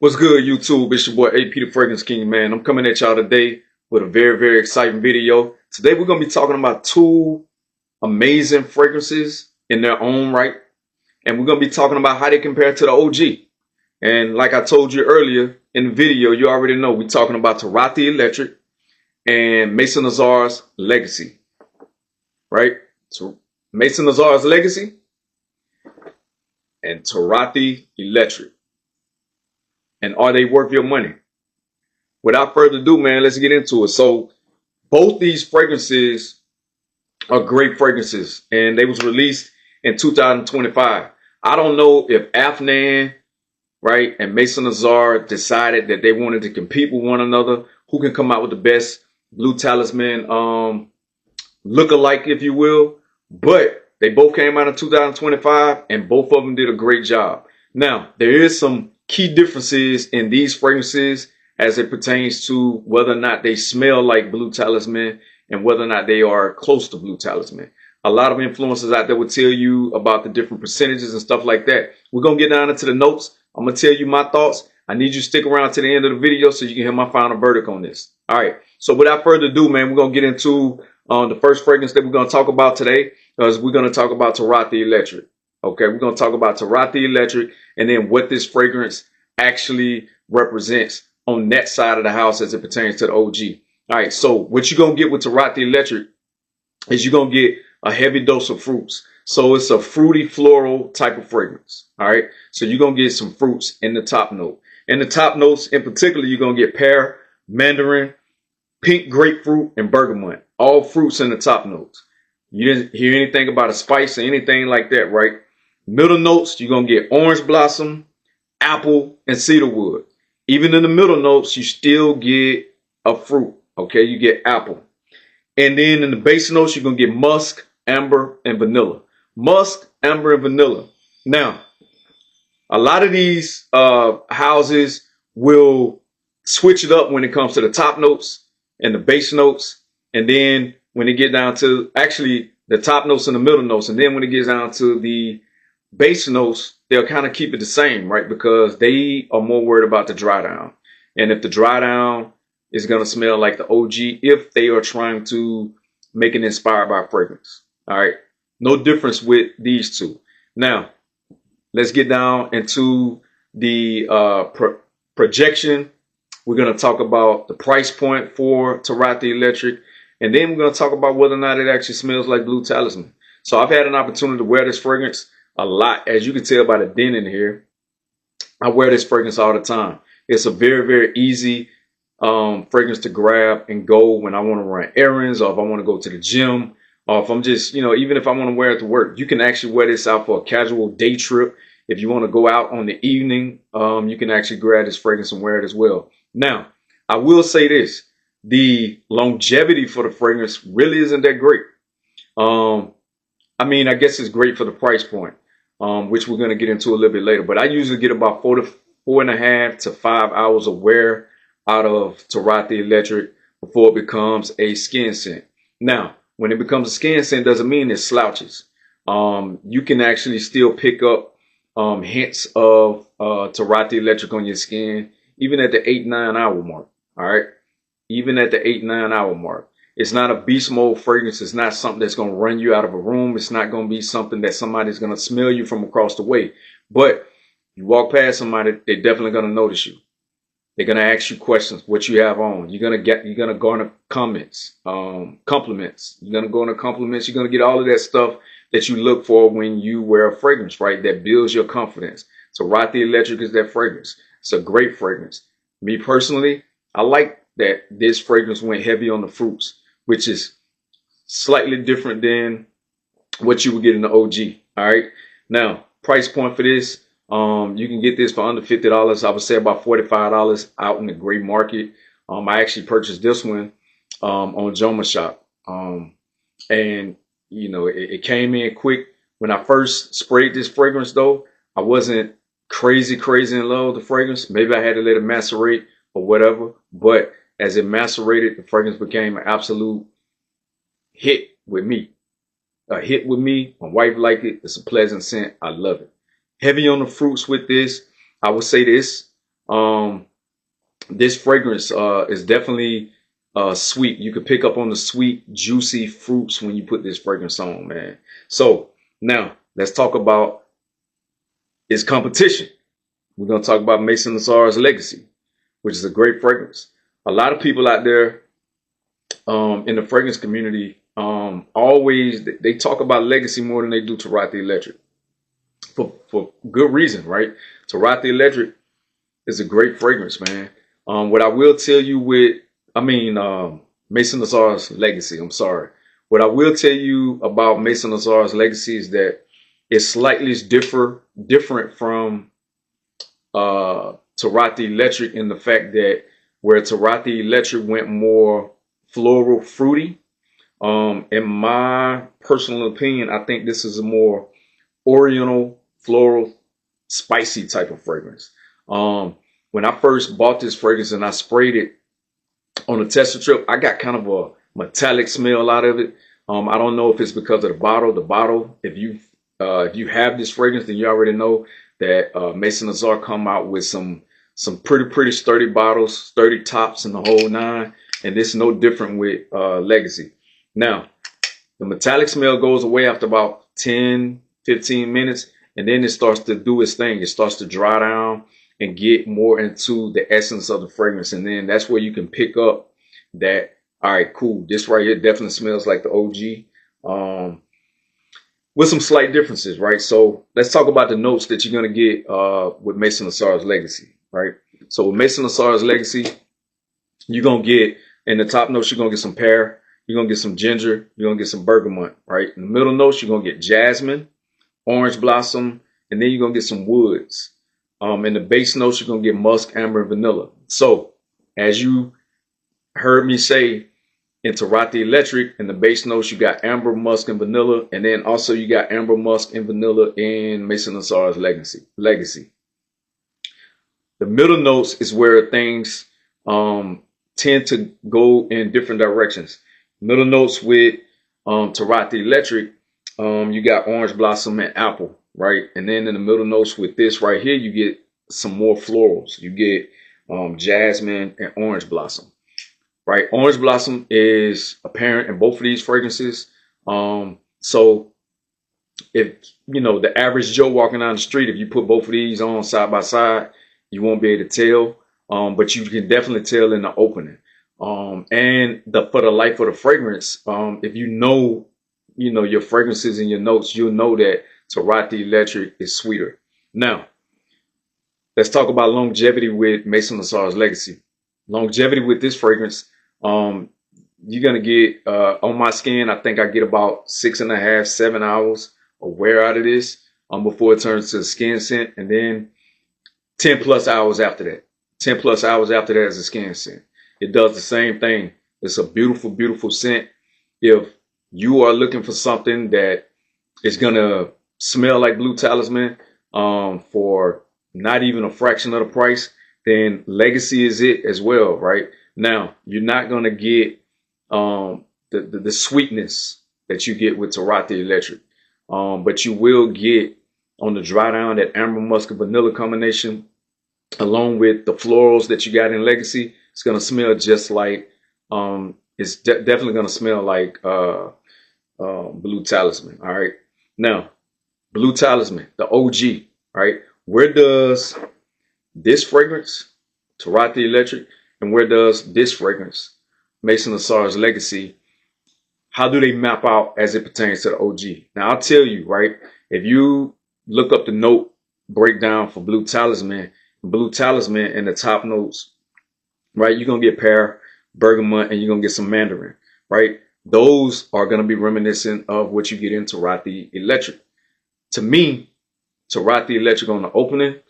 What's good, YouTube? It's your boy AP the Fragrance King, man. I'm coming at y'all today with a very exciting video. Today we're going to be talking about two amazing fragrances in their own right. And we're going to be talking about how they compare to the OG. And like I told you earlier in the video, you already know we're talking about Turathi Electric and Maison Asrar's Legacy. Right? So Maison Asrar's Legacy and Turathi Electric. And are they worth your money? Without further ado, man, let's get into it. So both these fragrances are great fragrances, and they was released in 2025. I don't know if Afnan, right, and Maison Asrar decided that they wanted to compete with one another, who can come out with the best Bluetalisman look-alike, if you will. But they both came out in 2025, and both of them did a great job. Now, there is some key differences in these fragrances as it pertains to whether or not they smell like Bluetalisman and whether or not they are close to Bluetalisman. A lot of influencers out there will tell you about the different percentages and stuff like that. We're going to get down into the notes. I'm going to tell you my thoughts. I need you to stick around to the end of the video so you can hear my final verdict on this. All right. So without further ado, man, we're going to get into the first fragrance that we're going to talk about today, because we're going to talk about Turathi Electric. Okay, we're going to talk about Turathi Electric and then what this fragrance actually represents on that side of the house as it pertains to the OG. All right, so what you're going to get with Turathi Electric is you're going to get a heavy dose of fruits. So it's a fruity floral type of fragrance. All right, so you're going to get some fruits in the top note. In the top notes in particular, you're going to get pear, mandarin, pink grapefruit, and bergamot. All fruits in the top notes. You didn't hear anything about a spice or anything like that, right? Middle notes, you're going to get orange blossom, apple, and cedarwood. Even in the middle notes, you still get a fruit, okay? You get apple. And then in the base notes, you're going to get musk, amber, and vanilla. Musk, amber, and vanilla. Now, a lot of these houses will switch it up when it comes to the top notes and the base notes. And then when it get down to, actually, the top notes and the middle notes. And then when it gets down to the base notes, they'll kind of keep it the same, right? Because they are more worried about the dry down. And if the dry down is going to smell like the OG, if they are trying to make it inspired by fragrance. All right. No difference with these two. Now, let's get down into the projection. We're going to talk about the price point for Turathi Electric. And then we're going to talk about whether or not it actually smells like Bluetalisman. So I've had an opportunity to wear this fragrance a lot. As you can tell by the dent in here, I wear this fragrance all the time. It's a very easy fragrance to grab and go when I want to run errands, or if I want to go to the gym, or if I'm just, even if I want to wear it to work. You can actually wear this out for a casual day trip. If you want to go out on the evening, you can actually grab this fragrance and wear it as well. Now, I will say this. The longevity for the fragrance really isn't that great. I mean, I guess it's great for the price point, which we're going to get into a little bit later. But I usually get about 4.5 to 5 hours of wear out of Turathi Electric before it becomes a skin scent. Now, when it becomes a skin scent, doesn't mean it slouches. You can actually still pick up hints of Turathi Electric on your skin, even at the 8-9 hour mark. All right, even at the 8-9 hour mark. It's not a beast mode fragrance. It's not something that's going to run you out of a room. It's not going to be something that somebody's going to smell you from across the way. But you walk past somebody, they're definitely going to notice you. They're going to ask you questions, what you have on. You're going to garner compliments. You're going to garner compliments. You're going to get all of that stuff that you look for when you wear a fragrance, right? That builds your confidence. So Turathi Electric is that fragrance. It's a great fragrance. Me personally, I like that this fragrance went heavy on the fruits, which is slightly different than what you would get in the OG. All right. Now, price point for this, you can get this for under $50. I would say about $45 out in the gray market. I actually purchased this one on Joma Shop. And, it came in quick. When I first sprayed this fragrance, though, I wasn't crazy in love with the fragrance. Maybe I had to let it macerate or whatever. But as it macerated, the fragrance became an absolute hit with me. A hit with me. My wife liked it. It's a pleasant scent. I love it. Heavy on the fruits with this. I would say this. This fragrance is definitely sweet. You can pick up on the sweet, juicy fruits when you put this fragrance on, man. So now let's talk about its competition. We're going to talk about Maison Asrar's Legacy, which is a great fragrance. A lot of people out there in the fragrance community always they talk about Legacy more than they do Turathi Electric for good reason, right? Turathi Electric is a great fragrance, man. What I will tell you with, Maison Asrar's Legacy, I'm sorry. What I will tell you about Maison Asrar's Legacy is that it's slightly different from Turathi Electric in the fact that where Turathi Electric went more floral, fruity, in my personal opinion, I think this is a more oriental, floral, spicy type of fragrance. When I first bought this fragrance and I sprayed it on a tester trip, I got kind of a metallic smell out of it. I don't know if it's because of the bottle. The bottle, if you have this fragrance, then you already know that Maison Asrar come out with some pretty sturdy bottles, sturdy tops, and the whole nine. And this is no different with Legacy. Now, the metallic smell goes away after about 10, 15 minutes, and then it starts to do its thing. It starts to dry down and get more into the essence of the fragrance. And then that's where you can pick up that, all right, cool, this right here definitely smells like the OG, with some slight differences, right? So let's talk about the notes that you're going to get with Maison Asrar's Legacy, right? So with Maison Asrar's Legacy, you're going to get, in the top notes, you're going to get some pear, you're going to get some ginger, you're going to get some bergamot, right? In the middle notes, you're going to get jasmine, orange blossom, and then you're going to get some woods. In the base notes, you're going to get musk, amber, and vanilla. So as you heard me say, in Turathi Electric, in the base notes, you got amber, musk, and vanilla. And then also you got amber, musk, and vanilla in Maison Asrar's Legacy. The middle notes is where things tend to go in different directions. Middle notes with Turathi Electric, you got orange blossom and apple, right? And then in the middle notes with this right here, you get some more florals. You get jasmine and orange blossom. Right, orange blossom is apparent in both of these fragrances. So if you know the average Joe walking down the street, if you put both of these on side by side, you won't be able to tell. But you can definitely tell in the opening. And for the life of the fragrance, if you know your fragrances and your notes, you'll know that Turathi Electric is sweeter. Now, let's talk about longevity with Maison Asrar's Legacy. Longevity with this fragrance, you're going to get, on my skin, I think I get about 6.5, 7 hours of wear out of this before it turns to a skin scent. And then 10 plus hours after that. 10 plus hours after that is a skin scent. It does the same thing. It's a beautiful, beautiful scent. If you are looking for something that is going to smell like Bluetalisman for not even a fraction of the price, then Legacy is it as well, right? Now, you're not going to get the sweetness that you get with Turathi Electric, but you will get on the dry down that amber, musk, and vanilla combination, along with the florals that you got in Legacy. It's going to smell just like, it's definitely going to smell like Bluetalisman, all right? Now, Bluetalisman, the OG, right? Where does this fragrance, Turathi Electric, and where does this fragrance, Maison Asrar's Legacy, how do they map out as it pertains to the OG? Now, I'll tell you, right, if you look up the note breakdown for Bluetalisman in the top notes, right, you're going to get pear, bergamot, and you're going to get some mandarin, right? Those are going to be reminiscent of what you get in Turathi Electric. To me, Turathi Electric on the opening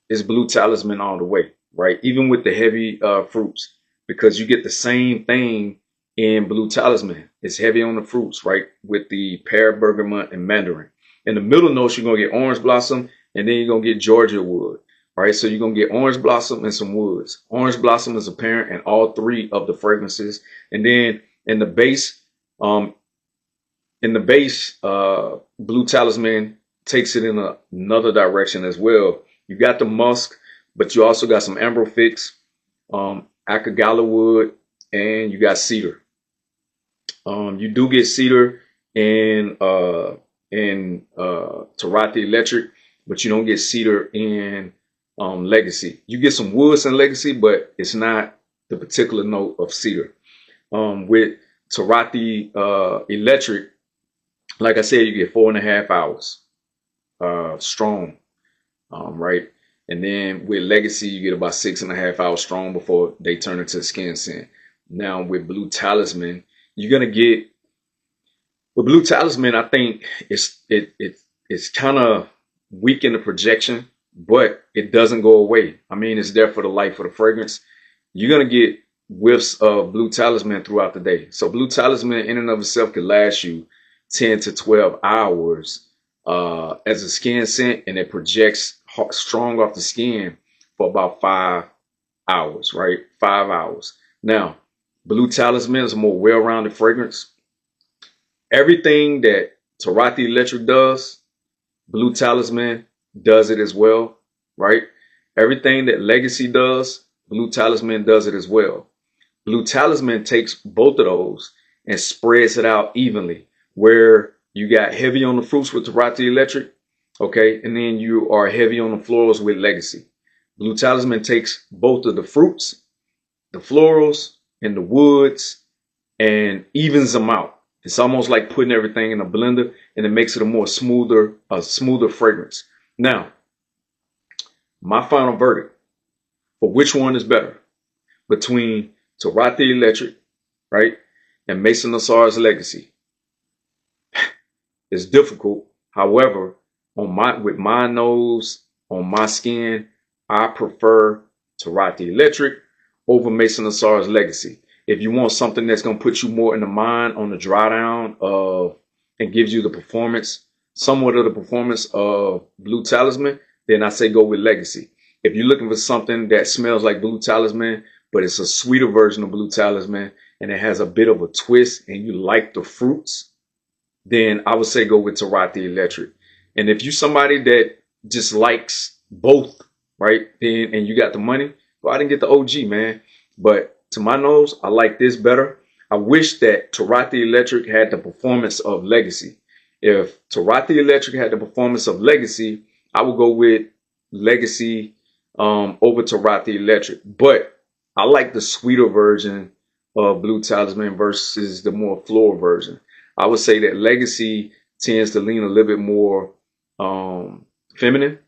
is Bluetalisman all the way, right? Even with the heavy fruits, because you get the same thing in Bluetalisman. It's heavy on the fruits, right? With the pear, bergamot, and mandarin. In the middle notes, you're going to get orange blossom, and then you're going to get Georgia wood, right? So you're going to get orange blossom and some woods. Orange blossom is apparent in all three of the fragrances. And then in the base, Bluetalisman takes it in another direction as well. You got the musk, But you also got some amber fix, Akagala wood, and you got cedar. You do get cedar in Turathi Electric, but you don't get cedar in Legacy. You get some woods in Legacy, but it's not the particular note of cedar. With Turathi Electric, like I said, you get 4.5 hours strong, right? And then with Legacy, you get about 6.5 hours strong before they turn into skin scent. Now with Bluetalisman, you're gonna get with Bluetalisman. I think it's kind of weak in the projection, but it doesn't go away. I mean, it's there for the life of the fragrance. You're gonna get whiffs of Bluetalisman throughout the day. So Bluetalisman in and of itself could last you 10 to 12 hours as a skin scent, and it projects strong off the skin for about 5 hours, right? 5 hours. Now, Bluetalisman is a more well-rounded fragrance. Everything that Turathi Electric does, Bluetalisman does it as well, right? Everything that Legacy does, Bluetalisman does it as well. Bluetalisman takes both of those and spreads it out evenly, where you got heavy on the fruits with Turathi Electric, okay, and then you are heavy on the florals with Legacy. Bluetalisman takes both of the fruits, the florals, and the woods, and evens them out. It's almost like putting everything in a blender, and it makes it a smoother fragrance. Now, my final verdict for which one is better between Turathi Electric, right, and Maison Asrar's Legacy. It's difficult. However, with my nose, on my skin, I prefer Turathi Electric over Maison Asrar's Legacy. If you want something that's going to put you more in the mind on the dry down of and gives you the performance, somewhat of the performance of Bluetalisman, then I say go with Legacy. If you're looking for something that smells like Bluetalisman, but it's a sweeter version of Bluetalisman, and it has a bit of a twist, and you like the fruits, then I would say go with Turathi Electric. And if you're somebody that just likes both, right, then and you got the money, go out and get the OG, man. But to my nose, I like this better. I wish that Turathi Electric had the performance of Legacy. If Turathi Electric had the performance of Legacy, I would go with Legacy over Turathi Electric. But I like the sweeter version of Bluetalisman versus the more floral version. I would say that Legacy tends to lean a little bit more feminine.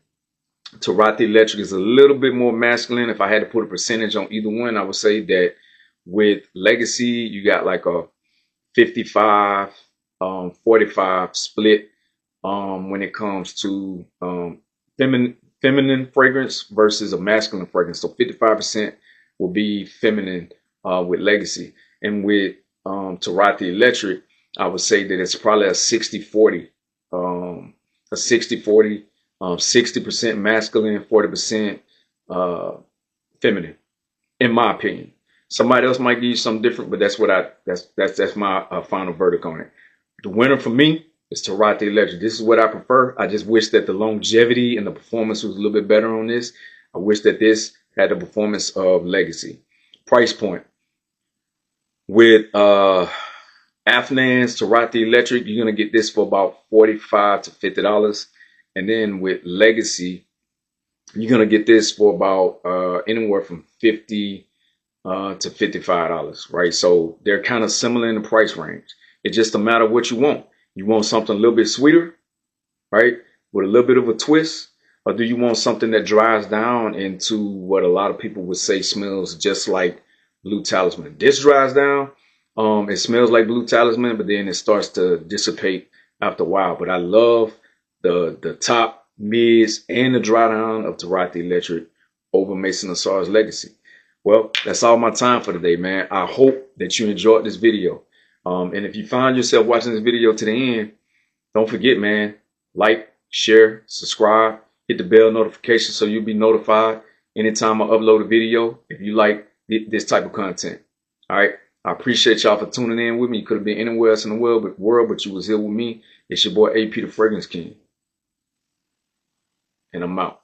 Turathi Electric is a little bit more masculine. If I had to put a percentage on either one, I would say that with Legacy, you got like a 55, 45 split when it comes to feminine fragrance versus a masculine fragrance. So 55% will be feminine with Legacy. And with Turathi Electric, I would say that it's probably a 60-40. A 60-40. 60% masculine, 40% feminine, in my opinion. Somebody else might give you something different, but that's my final verdict on it. The winner for me is Turathi Electric. This is what I prefer. I just wish that the longevity and the performance was a little bit better on this. I wish that this had the performance of Legacy. Price point. With Afnan's Turathi Electric, you're gonna get this for about $45 to $50. And then with Legacy, you're going to get this for about anywhere from $50 to $55, right? So they're kind of similar in the price range. It's just a matter of what you want. You want something a little bit sweeter, right, with a little bit of a twist? Or do you want something that dries down into what a lot of people would say smells just like Bluetalisman? This dries down. It smells like Bluetalisman, but then it starts to dissipate after a while. But I love the top, mids, and the dry down of Turathi Electric over Maison Asrar's Legacy. Well, that's all my time for today, man. I hope that you enjoyed this video. And if you find yourself watching this video to the end, don't forget, man, like, share, subscribe, hit the bell notification so you'll be notified anytime I upload a video if you like this type of content. All right. I appreciate y'all for tuning in with me. You could have been anywhere else in the world, but you was here with me. It's your boy AP the Fragrance King. And I'm out.